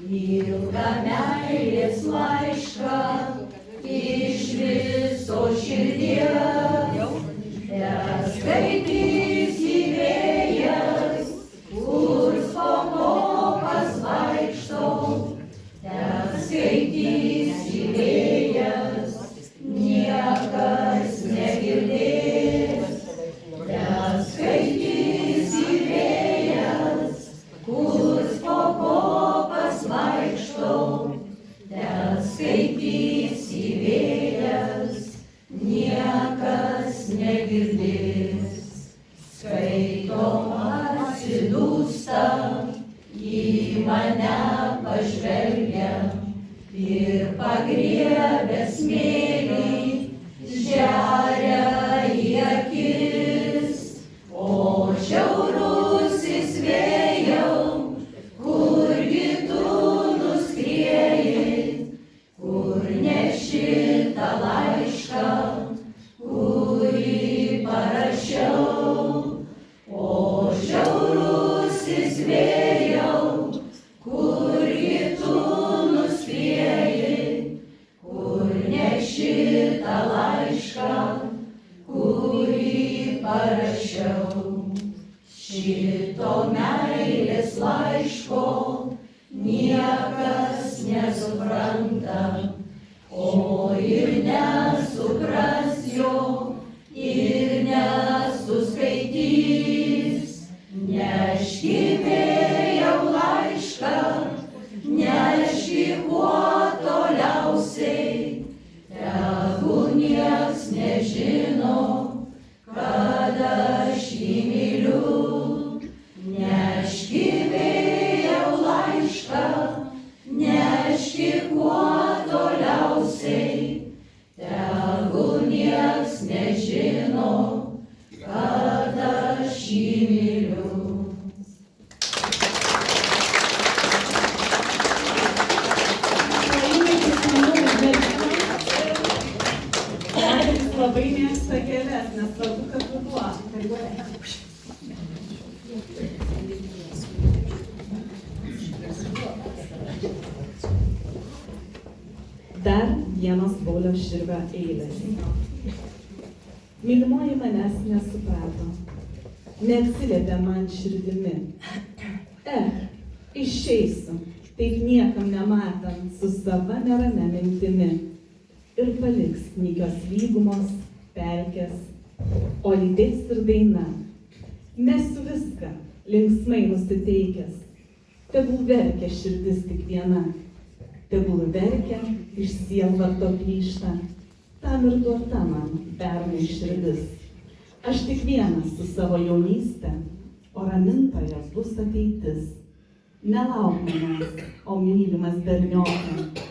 Ilgą meilės laišką iš viso širdies, skaitys į vėjas, kur spokopas vaikšto, skaitys į vėjas, niekas negirdės, skaitys į vėjas, kur spokopas vaikšto, skaitys į vėjas, niekas negirdės. Skaitom atsidūsta, į mane pažvelgia ir pagriebia smėlį, žeria į akis. O žiaurusis vėjau, kurgi tu nuskrieji, kur neši tą laišką, kurį parašiau. O žiaurusis vėjau, kurgi tu nuskrieji, kur neši tą laišką, kurį parašiau. Šito meilės laiško niekas nesupranta, o ir nesupras jo, ir nesuskaitys. Neški vėjau laišką, neški kuo toliausiai, tegu nieks nežino, kad aš jį myliu. Neški vėjau laišką, neški kuo toliausiai, tegu nieks nežino, kad aš jį myliu. Labai mėgsta kelias, nesvarbu, kad ruduo. Dar vienos Brolio Širvio eilės. Mylimoji manęs nesuprato, neatsiliepė man širdimi. Išeisiu, taip niekam nematant, su sava neramia mintimi. Ir paliks nykios lygumos, pelkės, o lydės ir daina. Mesiu viską, linksmai nusiteikęs, tegul verkia širdis tik viena. Tegul verkia, iš sielvarto plyšta, tam ir duota man pernai širdis. Aš tik vienas su savo jaunyste, o ramintoje bus ateitis. Nelauk manęs, o mylimas bernioke,